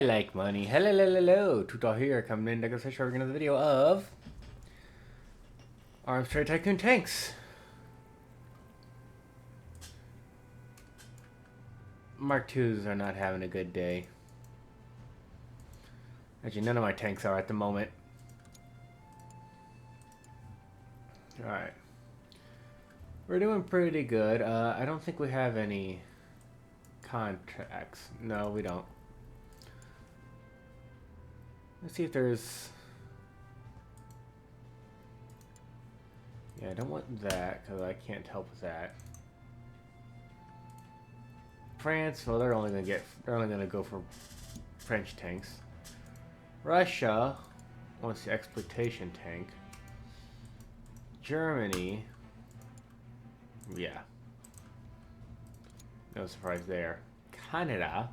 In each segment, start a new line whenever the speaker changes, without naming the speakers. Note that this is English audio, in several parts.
I like money. Hello, Tutal here, coming in to go say we're gonna the video of Trade Tycoon Tanks. Mark IIs are not having a good day. Actually, none of my tanks are at the moment. Alright. We're doing pretty good. I don't think we have any contracts. No, we don't. Let's see if there's... Yeah, I don't want that, because I can't help with that. France, well, they're only gonna go for French tanks. Russia wants the exploitation tank. Germany, yeah, no surprise there. Canada,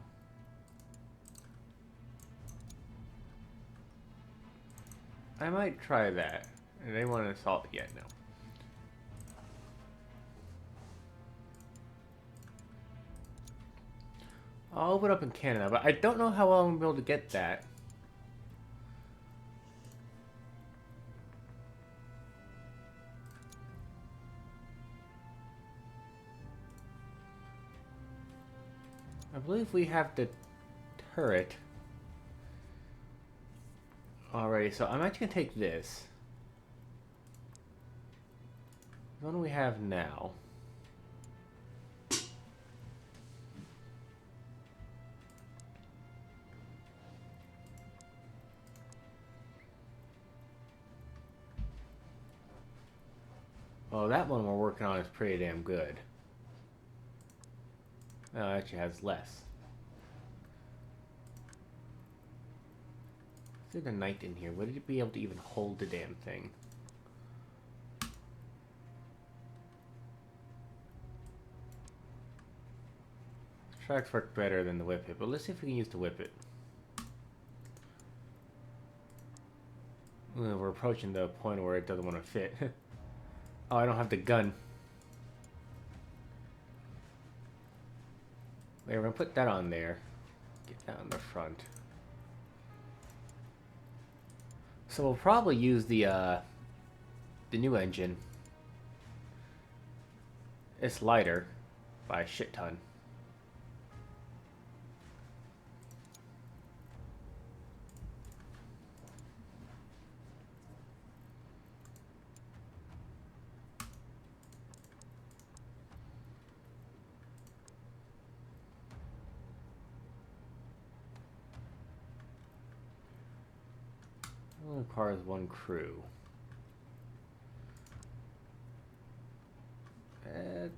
I might try that. And they want to assault yet? No. I'll open up in Canada, but I don't know how well I'm going to be able to get that. I believe we have the turret already, so I'm actually going to take this. What do we have now? Oh, that one we're working on is pretty damn good. Oh, it actually has less. Is there a knight in here? Would it be able to even hold the damn thing? Tracks work better than the whip it, but let's see if we can use the whip it. We're approaching the point where it doesn't want to fit. Oh, I don't have the gun. Wait, we're gonna put that on there. Get that on the front. So we'll probably use the new engine. It's lighter by a shit ton. Only requires one crew. Is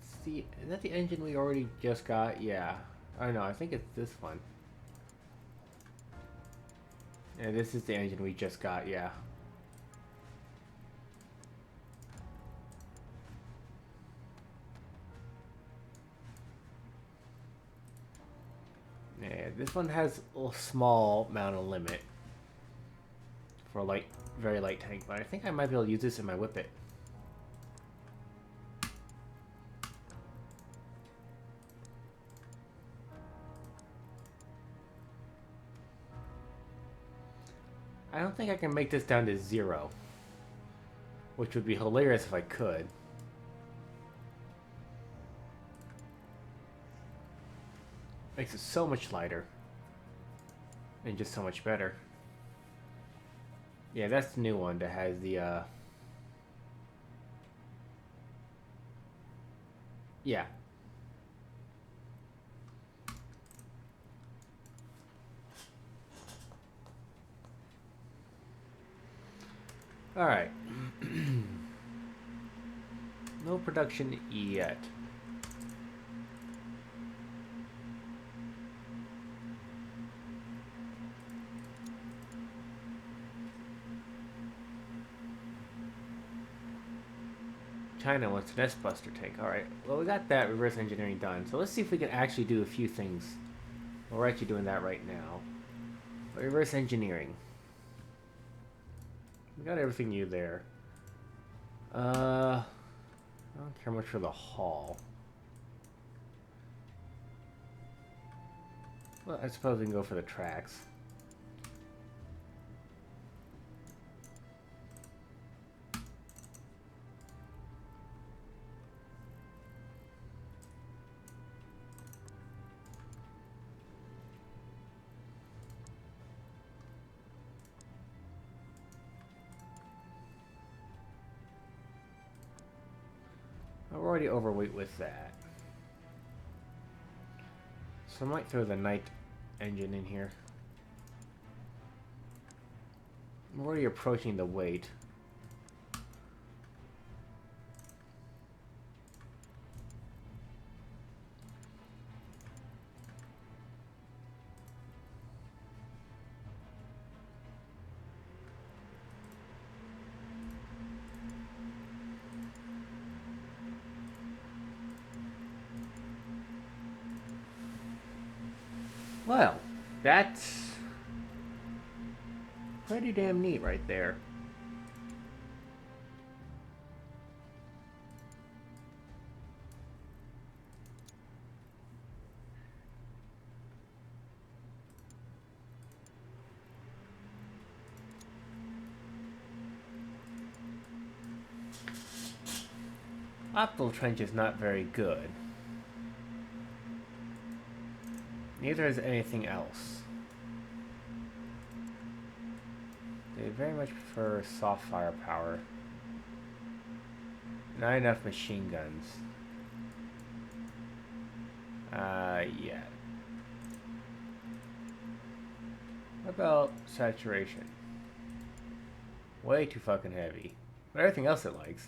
that the engine we already just got? Yeah. Oh no, I think it's this one. Yeah, this is the engine we just got, yeah. Yeah, this one has a small amount of limit for a light, very light tank, but I think I might be able to use this in my whippet. I don't think I can make this down to 0, which would be hilarious if I could. Makes it so much lighter and just so much better. Yeah, that's the new one that has the yeah. Alright. No production yet. China wants an S-Buster tank. Alright, well we got that reverse engineering done. So let's see if we can actually do a few things. Well, we're actually doing that right now. But reverse engineering. We got everything new there. I don't care much for the hull. Well, I suppose we can go for the tracks. already overweight with that. So I might throw the night engine in here. I'm already approaching the weight. Well, that's pretty damn neat right there. Optical trench is not very good. Neither is anything else. They very much prefer soft firepower. Not enough machine guns. Yeah. What about saturation? Way too fucking heavy. But everything else it likes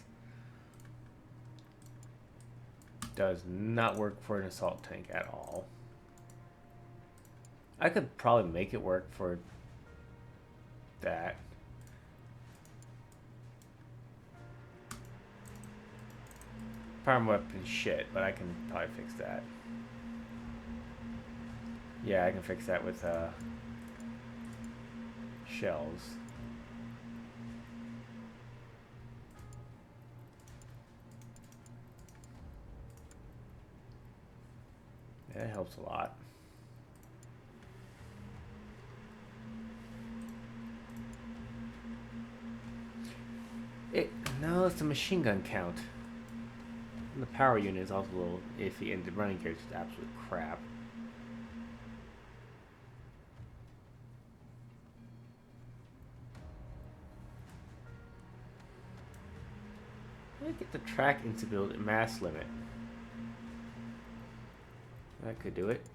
does not work for an assault tank at all. I could probably make it work for that. Farm weapon shit, but I can probably fix that. Yeah, I can fix that with shells. That helps a lot. No, it's the machine gun count. And the power unit is also a little iffy, and the running gear is just absolute crap. Let me get the track instability mass limit. That could do it.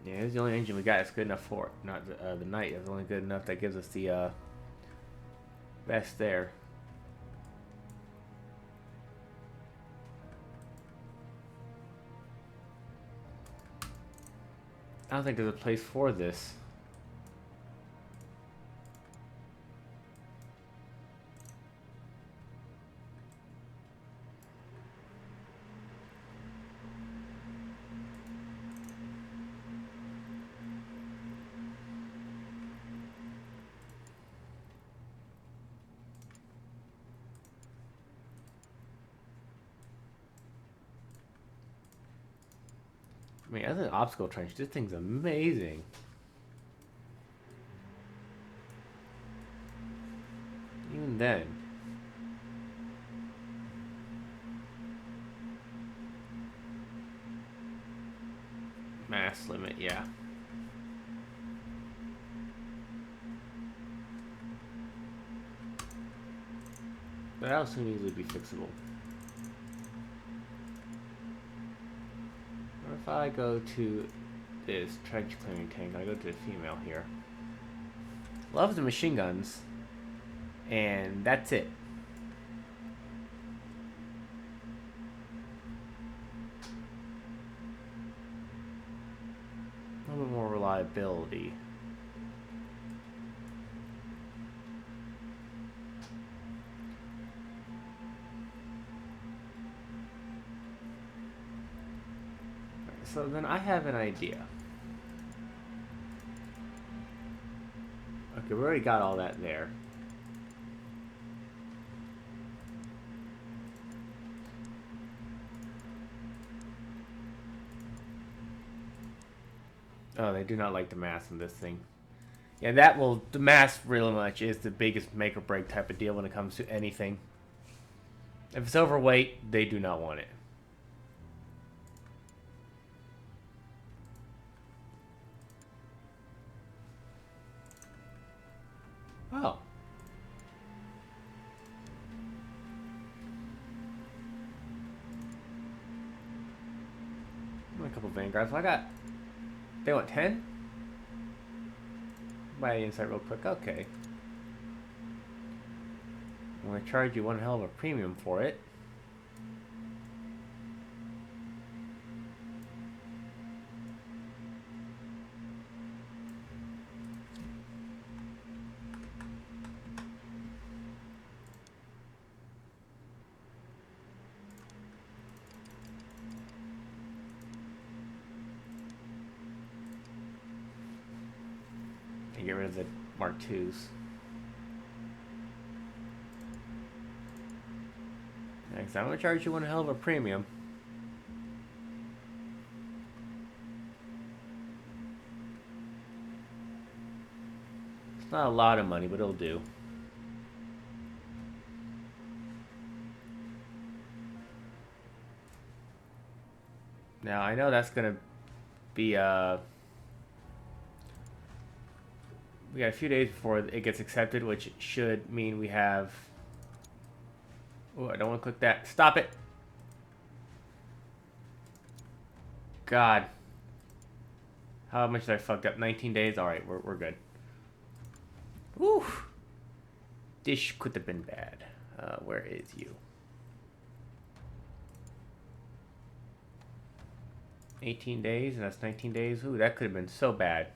Yeah, it's the only engine we got that's good enough for it. Not the Knight is only good enough that gives us the best there. I don't think there's a place for this. I mean, other than obstacle trench, this thing's amazing. Even then. Mass limit, yeah. But that'll soon easily be fixable. Or if I go to this trench clearing tank, I go to the female here. Loves the machine guns, and that's it. A little bit more reliability. So then I have an idea. Okay, we already got all that there. Oh, they do not like the mass in this thing. Yeah, that will, the mass really much is the biggest make or break type of deal when it comes to anything. If it's overweight, they do not want it. Oh. A couple of Vanguards. Well, I got, they want 10? Buy the insight real quick. Okay. I'm going to charge you one hell of a premium for it. And get rid of the Mark IIs. Next, I'm going to charge you one hell of a premium. It's not a lot of money, but it'll do. Now, I know that's going to be, we got a few days before it gets accepted, which should mean we have... Oh, I don't want to click that. Stop it! God. How much did I fucked up? 19 days? Alright, we're good. Whew. This could have been bad. Where is you? 18 days, and that's 19 days. Ooh, that could have been so bad.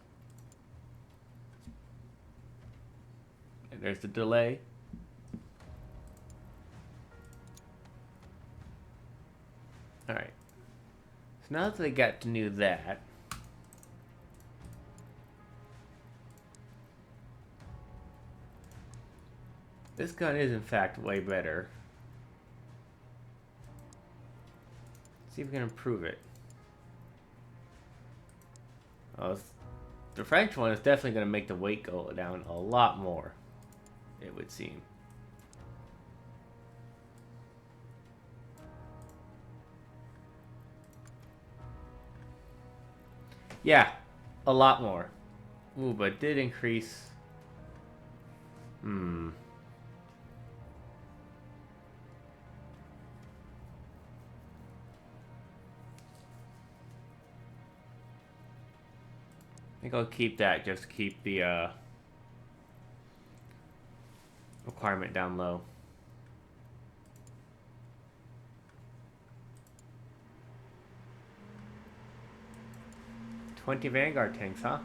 And there's the delay. Alright. So now that they got to do that, this gun is in fact way better. Let's see if we can improve it. Oh, the French one is definitely going to make the weight go down a lot more, it would seem. Yeah, a lot more. Ooh, but it did increase. I think I'll keep that, just to keep the requirement down low. "20 Vanguard tanks, huh?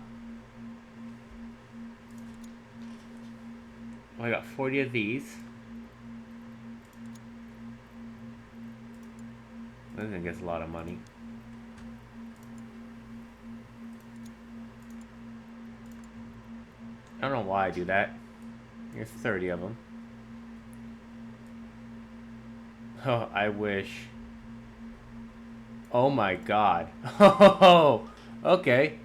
Well, I got 40 of these. This thing gets a lot of money. I don't know why I do that. Here's 30 of them. Oh, I wish. Oh my god. Oh, okay.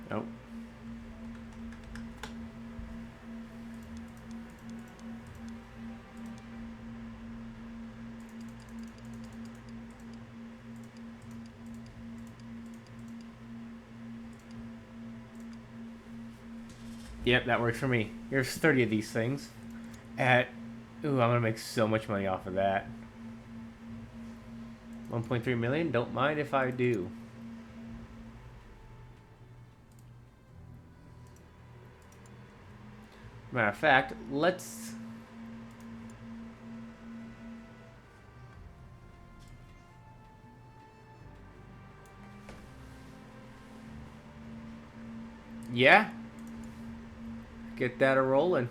Nope. Yep, that works for me. Here's 30 of these things. At... Ooh, I'm gonna make so much money off of that. 1.3 million? Don't mind if I do. Matter of fact, let's... Yeah. Get that a rolling.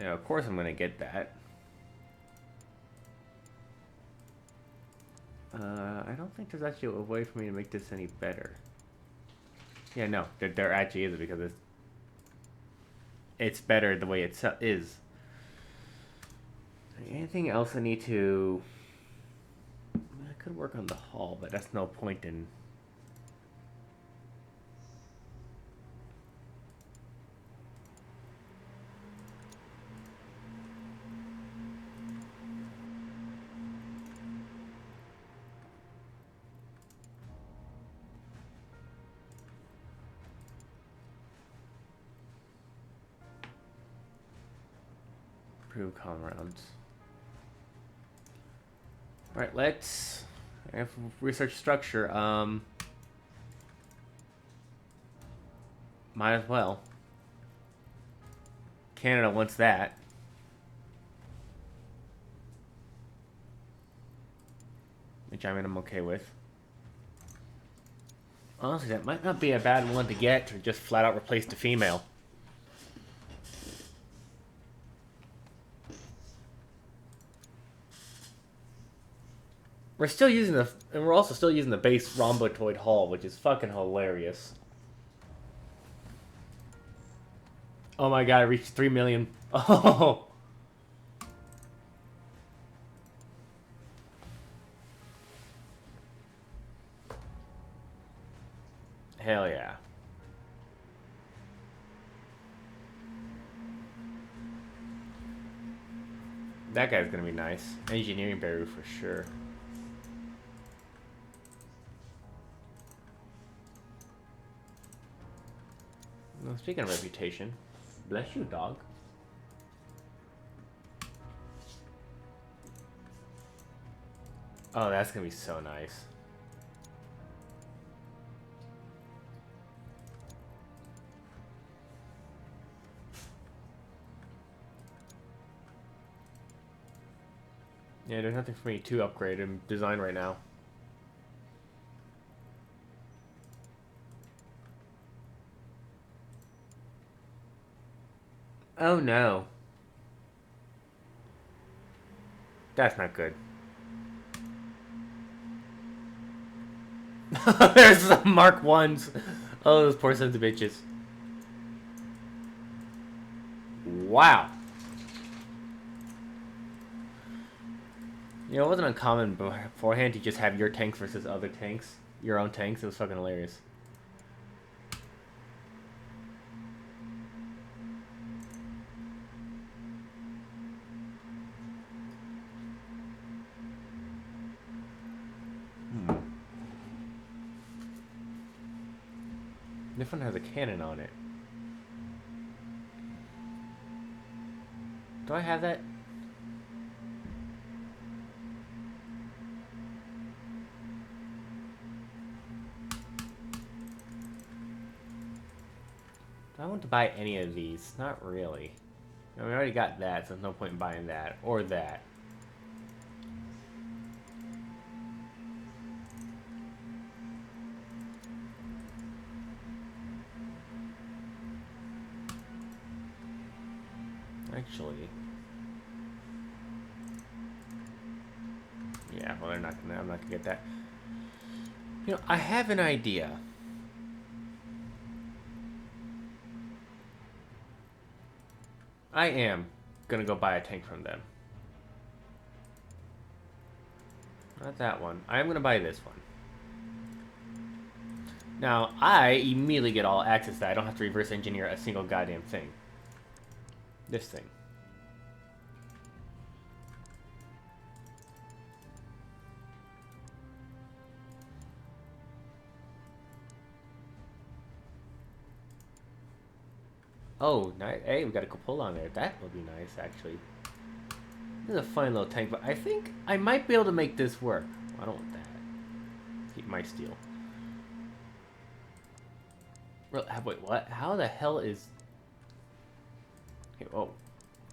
Yeah, of course I'm gonna get that. I don't think there's actually a way for me to make this any better. Yeah, no, there actually is because it's better the way it is. Anything else I need to? I could work on the hull, but that's no point in. Improve comm rounds. Alright, let's research structure. Might as well. Canada wants that. Which I'm okay with. Honestly, that might not be a bad one to get to just flat out replace the female. We're still using and we're also still using the base rhombotoid hull, which is fucking hilarious. Oh my god, I reached 3 million. Oh! Hell yeah. That guy's gonna be nice. Engineering barrier for sure. Well, speaking of reputation, bless you, dog. Oh, that's gonna be so nice. Yeah, there's nothing for me to upgrade and design right now. Oh no. That's not good. There's some Mark 1s. Oh, those poor sons of bitches. Wow. You know, it wasn't uncommon beforehand to just have your tanks versus other tanks. Your own tanks. It was fucking hilarious. This one has a cannon on it. Do I have that? Do I want to buy any of these? Not really. No, we already got that, so there's no point in buying that. Or that. Actually. Yeah, well, I'm not gonna get that. You know, I have an idea. I am gonna go buy a tank from them. Not that one. I am gonna buy this one. Now, I immediately get all access to that. I don't have to reverse engineer a single goddamn thing. This thing. Oh, hey, we got a cupola on there. That would be nice, actually. This is a fine little tank, but I think I might be able to make this work. I don't want that. Keep my steel. Wait, what? How the hell is... Okay,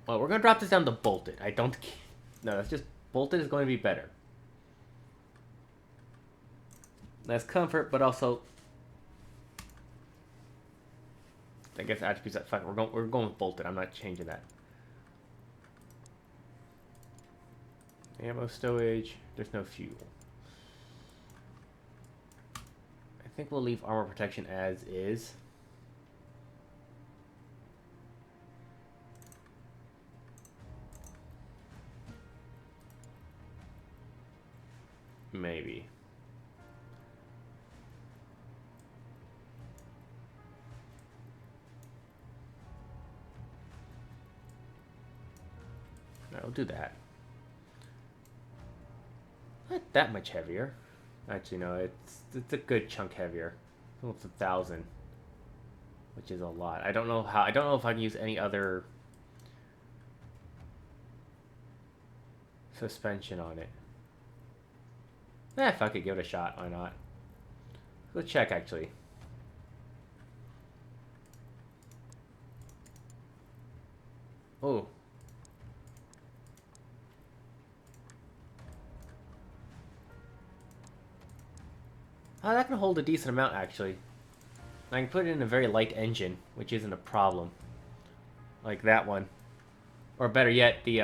Well, we're going to drop this down to bolted. I don't... No, that's just... Bolted is going to be better. Less comfort, but also... I guess attributes that... Fuck, we're going with bolted. I'm not changing that. Ammo stowage. There's no fuel. I think we'll leave armor protection as is. Maybe. I'll do that. Not that much heavier. Actually, no, it's a good chunk heavier. Almost 1,000, which is a lot. I don't know how. I don't know if I can use any other suspension on it. If I could give it a shot, why not? Let's check actually. Oh. Oh, that can hold a decent amount, actually. I can put it in a very light engine, which isn't a problem. Like that one. Or better yet, the,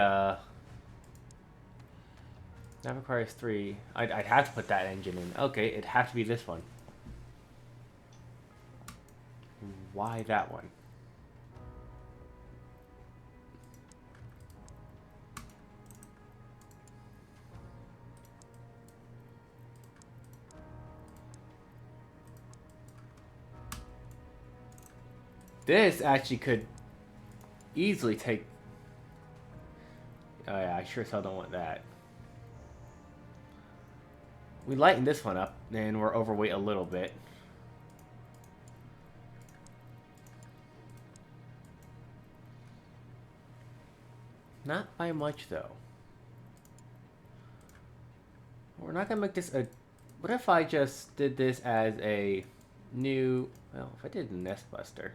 that requires 3. I'd have to put that engine in. Okay, it'd have to be this one. Why that one? This actually could easily take... Oh yeah, I sure as hell don't want that. We lighten this one up, and we're overweight a little bit. Not by much, though. We're not gonna make this a... What if I just did this as a new... Well, if I did a Nest Buster...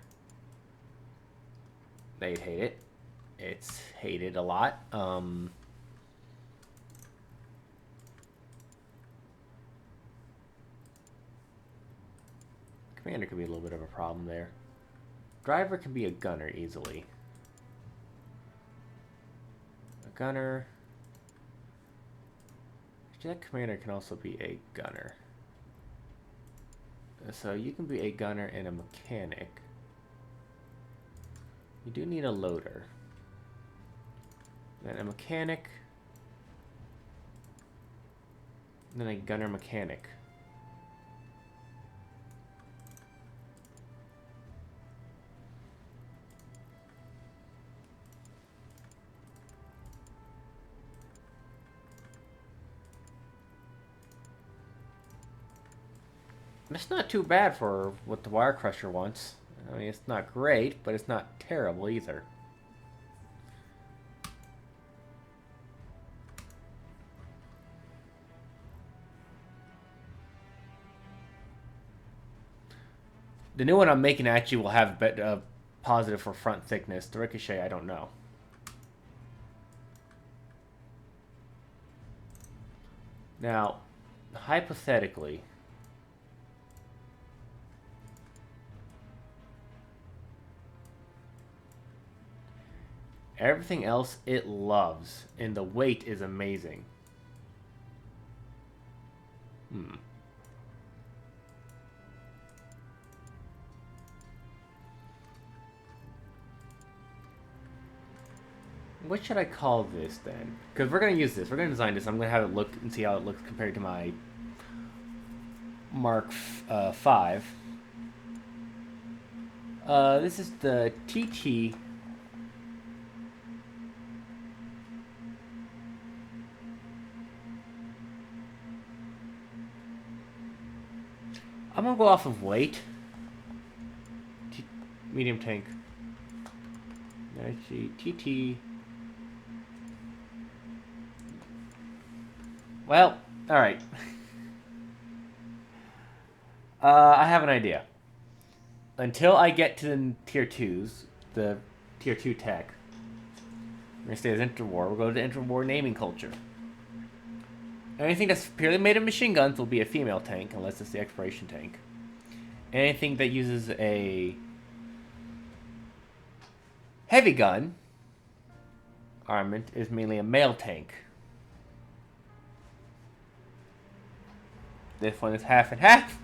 They'd hate it. It's hated a lot. Commander could be a little bit of a problem there. Driver can be a gunner easily. A gunner. Actually, that commander can also be a gunner. So you can be a gunner and a mechanic. You do need a loader. Then a mechanic. And then a gunner mechanic. It's not too bad for what the Wire Crusher wants. I mean, it's not great, but it's not terrible either. The new one I'm making actually will have a positive for front thickness. The Ricochet, I don't know. Now, hypothetically... Everything else it loves, and the weight is amazing. What should I call this then? Because we're going to use this. We're going to design this. I'm going to have it look and see how it looks compared to my Mark 5. This is the TT... I'm gonna go off of weight. Medium tank. Actually, TT. Well, alright. I have an idea. Until I get to the tier 2s, the tier 2 tech, We're gonna stay as interwar. We'll go to interwar naming culture. Anything that's purely made of machine guns will be a female tank, unless it's the exploration tank. Anything that uses a heavy gun armament is mainly a male tank. This one is half and half.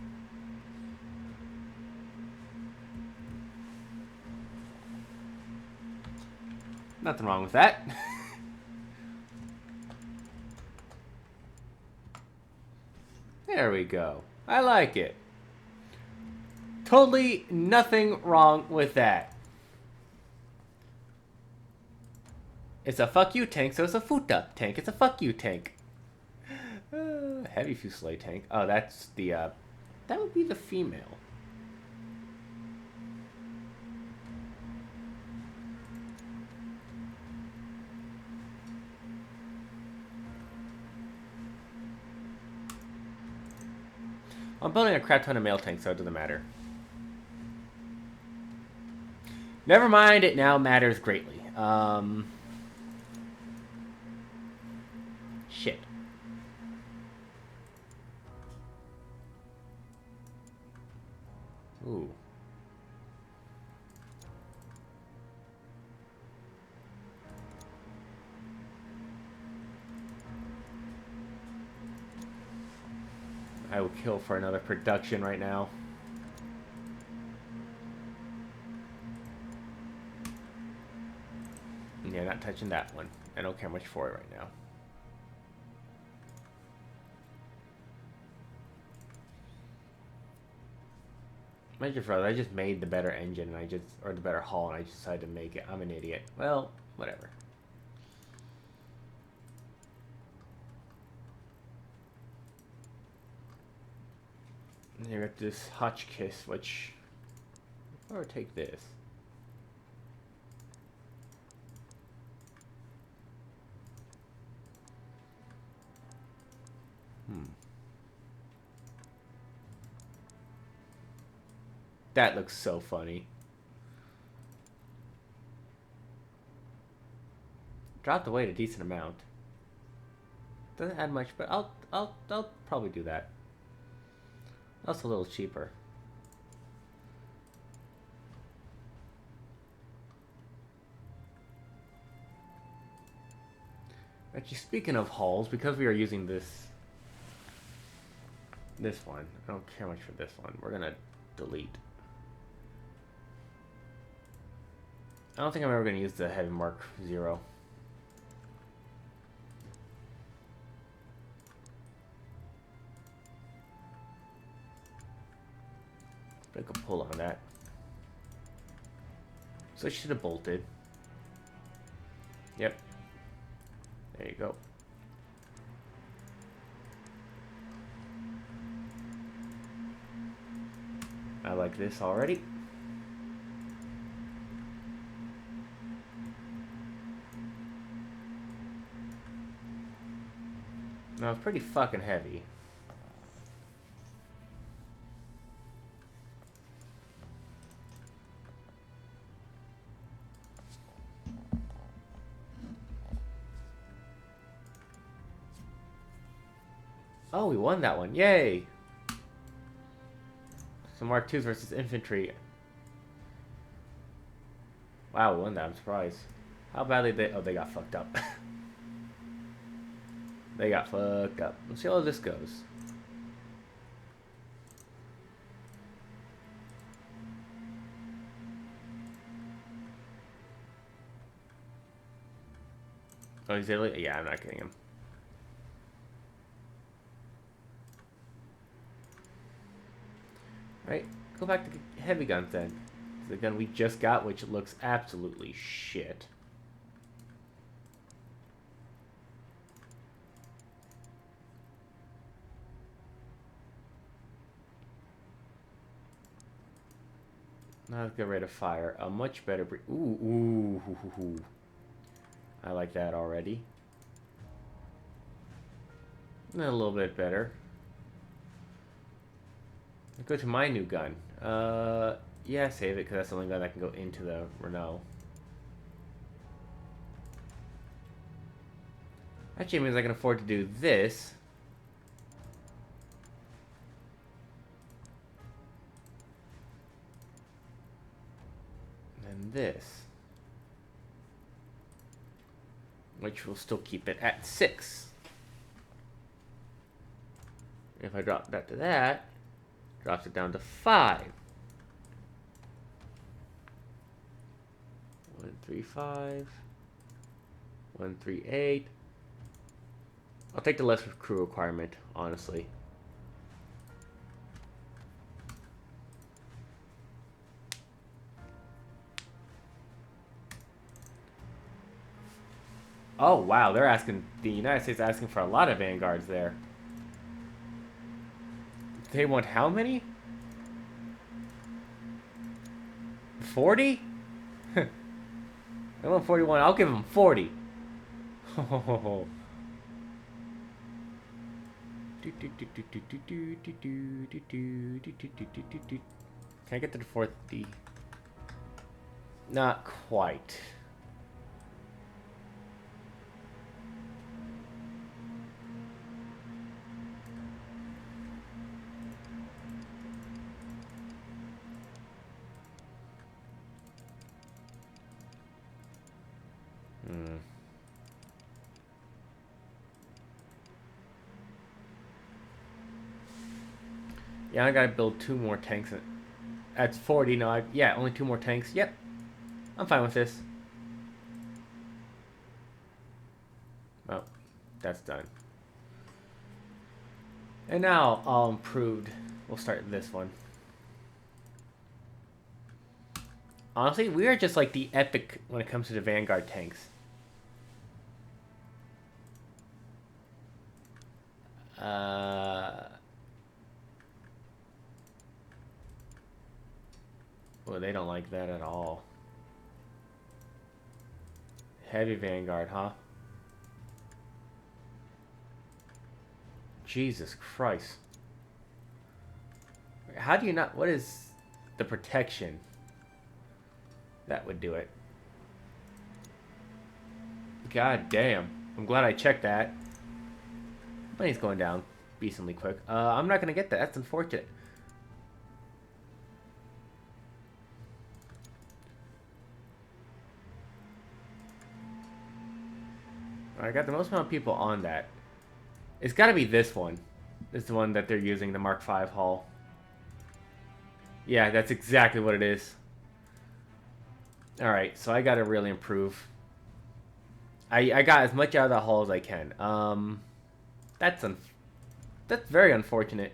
Nothing wrong with that. There we go. I like it. Totally nothing wrong with that. It's a fuck you tank, so it's a futa tank. It's a fuck you tank. Heavy fusilier tank. Oh, that's the, that would be the female. I'm building a crap ton of male tanks, so it doesn't matter. Never mind, it now matters greatly. Shit. Ooh. I will kill for another production right now. Yeah, not touching that one. I don't care much for it right now. My brother, I just made the better engine and or the better hull and I just decided to make it. I'm an idiot. Well, whatever. And you got this Hotchkiss, which, or take this. That looks so funny. Dropped the weight a decent amount. Doesn't add much, but I'll probably do that. That's a little cheaper. Actually, speaking of hulls, because we are using this one, I don't care much for this one. We're gonna delete. I don't think I'm ever going to use the Heavy Mark 0. But I could pull on that. So I should have bolted. Yep. There you go. I like this already. No, it's pretty fucking heavy. Oh, we won that one. Yay! So Mark IIs versus infantry. Wow, we won that. I'm surprised. How badly they got fucked up. They got fucked up. Let's see how this goes. Oh, he's Italy? Yeah, I'm not getting him. Right, go back to heavy guns then. The gun we just got, which looks absolutely shit. Not a good rate of fire. A much better ooh. I like that already. And a little bit better. Let's go to my new gun. Yeah, save it, because that's the only gun that can go into the Renault. Actually, it means I can afford to do this. And this. Which will still keep it at 6. If I drop that to that, drops it down to 5. 135. 138. I'll take the less crew requirement, honestly. Oh, wow, they're asking, the United States asking for a lot of vanguards there. They want how many? 40? I want 41. I'll give them 40. Can I get to the 40? Not quite. Yeah, I gotta build 2 more tanks. That's 40. No, yeah, only 2 more tanks. Yep, I'm fine with this. Well, that's done. And now, all improved. We'll start this one. Honestly, we are just like the epic when it comes to the Vanguard tanks. Well, they don't like that at all. Heavy Vanguard, huh? Jesus Christ. How do you not... What is the protection that would do it? God damn. I'm glad I checked that. Money's going down decently quick. I'm not going to get that. That's unfortunate. I got the most amount of people on that. It's got to be this one. This is the one that they're using, the Mark V hull. Yeah, that's exactly what it is. Alright, so I got to really improve. I got as much out of the hull as I can. That's very unfortunate.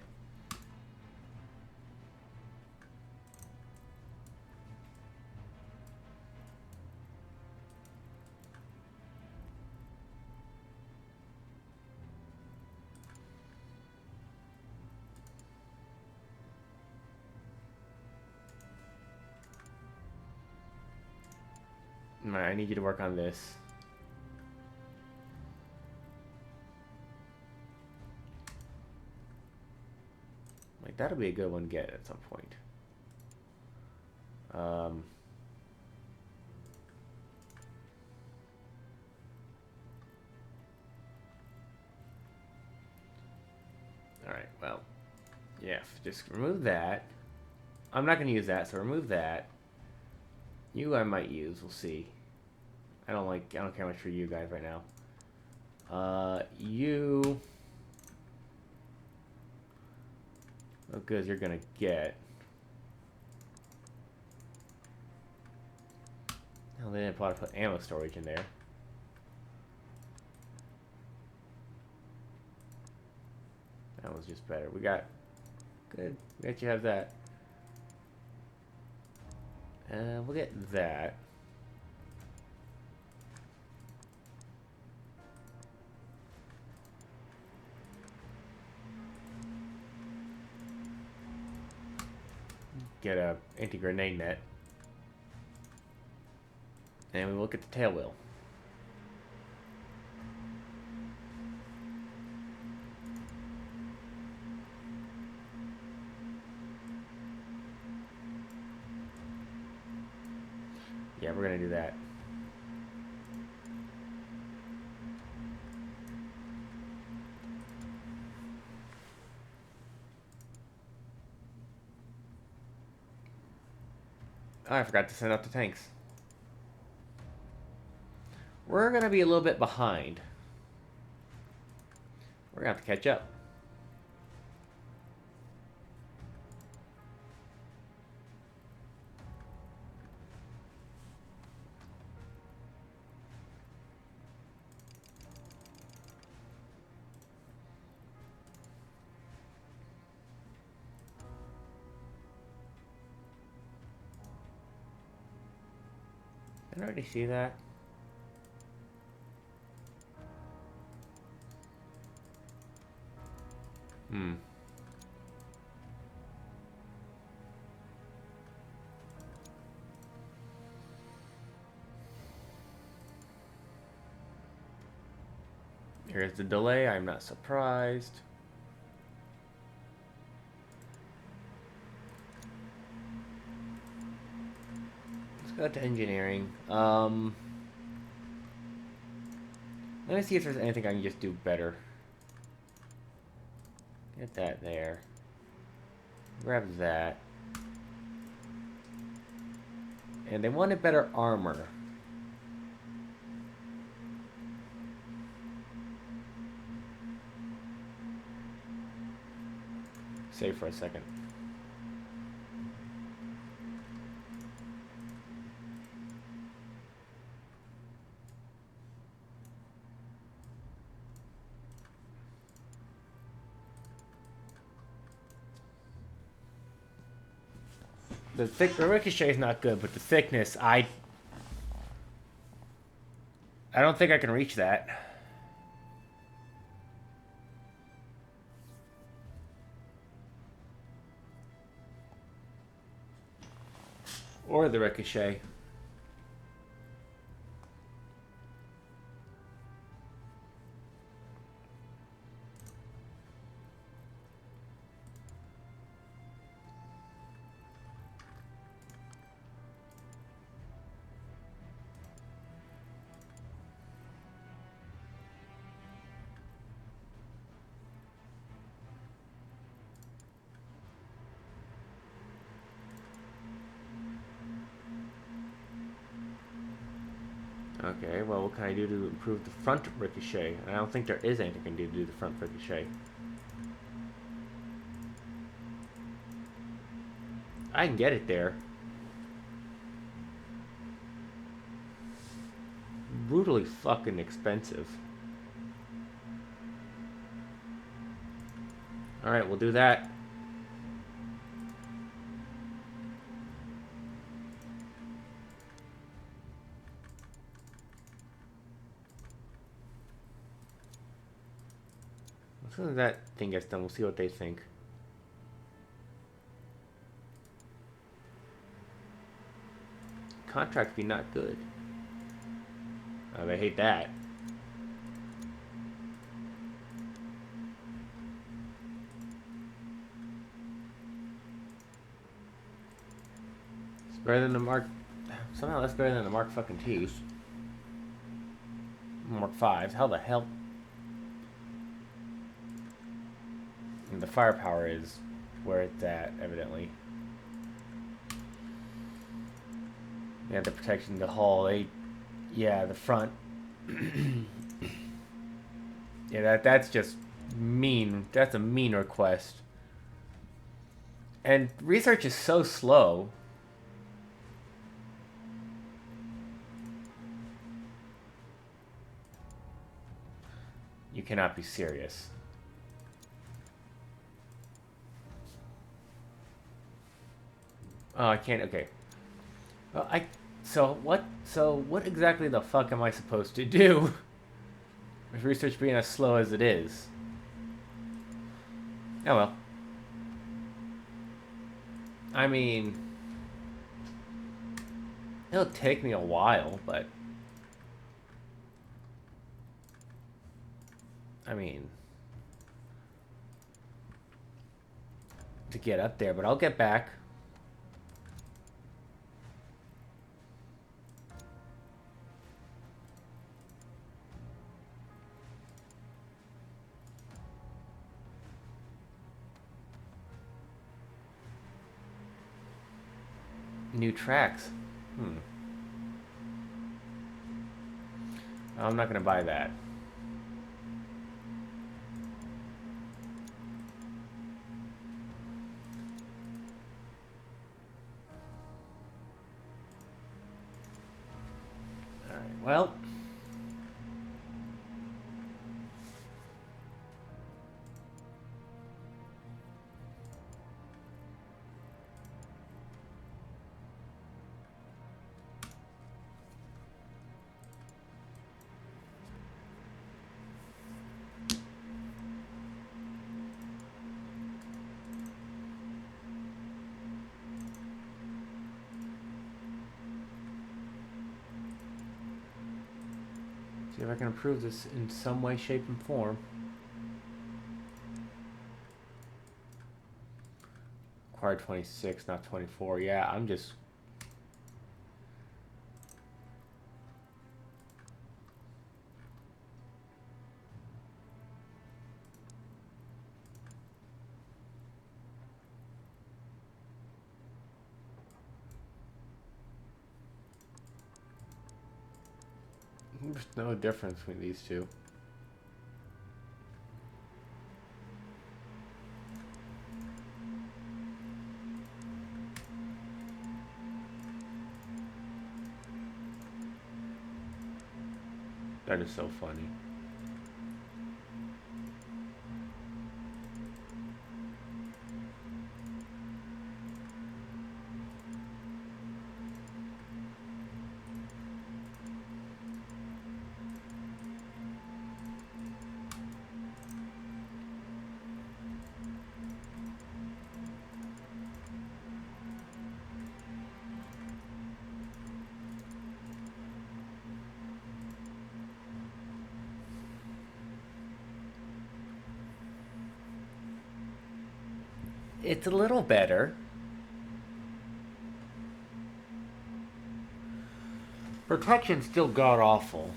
Alright, I need you to work on this. Like, that'll be a good one to get at some point. Alright, well. Yeah, just remove that. I'm not going to use that, so remove that. You I might use, we'll see. I don't care much for you guys right now. You... What goods you're gonna get. Hell, they didn't put ammo storage in there. That was just better. We got... Good. We got you have that. We'll get that. Get a anti-grenade net. And we look at the tail wheel. Yeah, we're gonna do that. Oh, I forgot to send out the tanks. We're going to be a little bit behind. We're going to have to catch up. Did I already see that? Hmm. Here's the delay. I'm not surprised. Let's go to engineering. Let me see if there's anything I can just do better. Get that there. Grab that. And they wanted better armor. Save for a second. The ricochet is not good, but the thickness, I don't think I can reach that. Or the ricochet. Okay, well, what can I do to improve the front ricochet? I don't think there is anything I can do to the front ricochet. I can get it there. Brutally fucking expensive. Alright, we'll do that. As soon as that thing gets done, we'll see what they think. Contract be not good. Oh, they hate that. It's better than the Mark... Somehow that's better than the Mark fucking 2s. Mark 5s. How the hell... And the firepower is where it's at, evidently. Yeah, the protection, the hull, yeah, the front. Yeah, that's just mean. That's a mean request. And research is so slow. You cannot be serious. Oh, I can't. Okay. Well, So what exactly the fuck am I supposed to do? With research being as slow as it is. Oh well. I mean, it'll take me a while, but I mean, to get up there, but I'll get back. New tracks. I'm not gonna buy that. Alright, well. See if I can improve this in some way, shape, and form. Acquired 26, not 24. Yeah, I'm just... There's no difference between these two. That is so funny. It's a little better. Protection's still god-awful.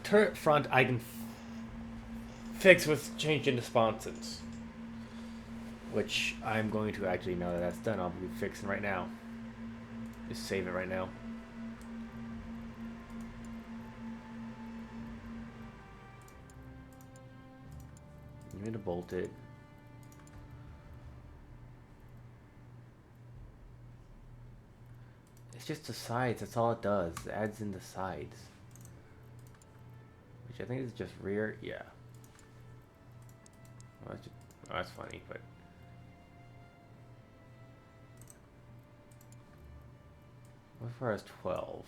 Turret front I can fix with change into sponsons. Which I'm going to actually, now that that's done, I'll be fixing right now. Just save it right now. You need to bolt it. It's just the sides, that's all it does. It adds in the sides. Which I think is just rear, yeah. Well, that's funny, but... What if I was 12?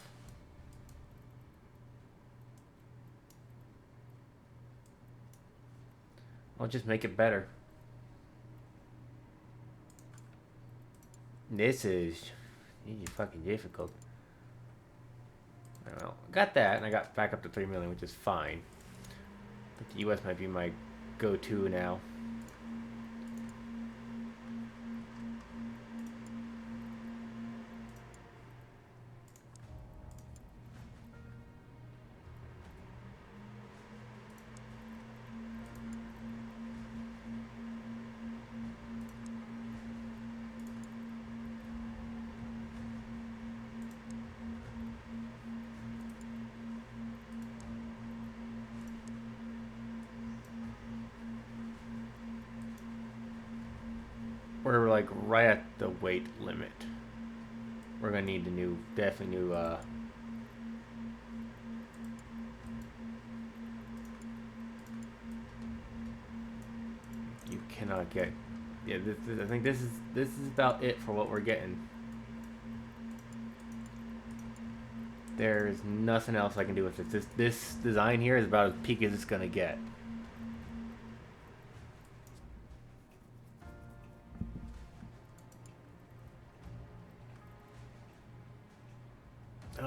I'll just make it better. This is fucking difficult. Well, got that, and I got back up to 3 million, which is fine. But the US might be my go-to now. We're like right at the weight limit. We're gonna need a new, definitely new, you cannot get, yeah, I think this is about it for what we're getting. There's nothing else I can do with it. This design here is about as peak as it's gonna get.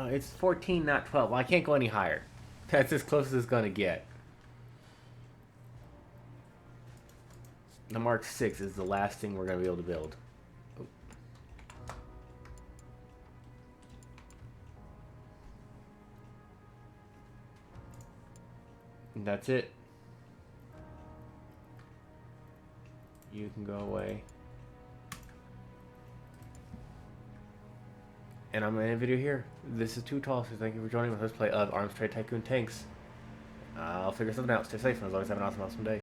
It's 14, not 12. Well, I can't go any higher. That's as close as it's gonna get. The Mark 6 is the last thing we're gonna be able to build. Oh. And that's it. You can go away. And I'm going to end the video here. This is Too Tall, so thank you for joining me. Let's play Arms Trade Tycoon Tanks. I'll figure something out. Stay safe, and as always, have an awesome day.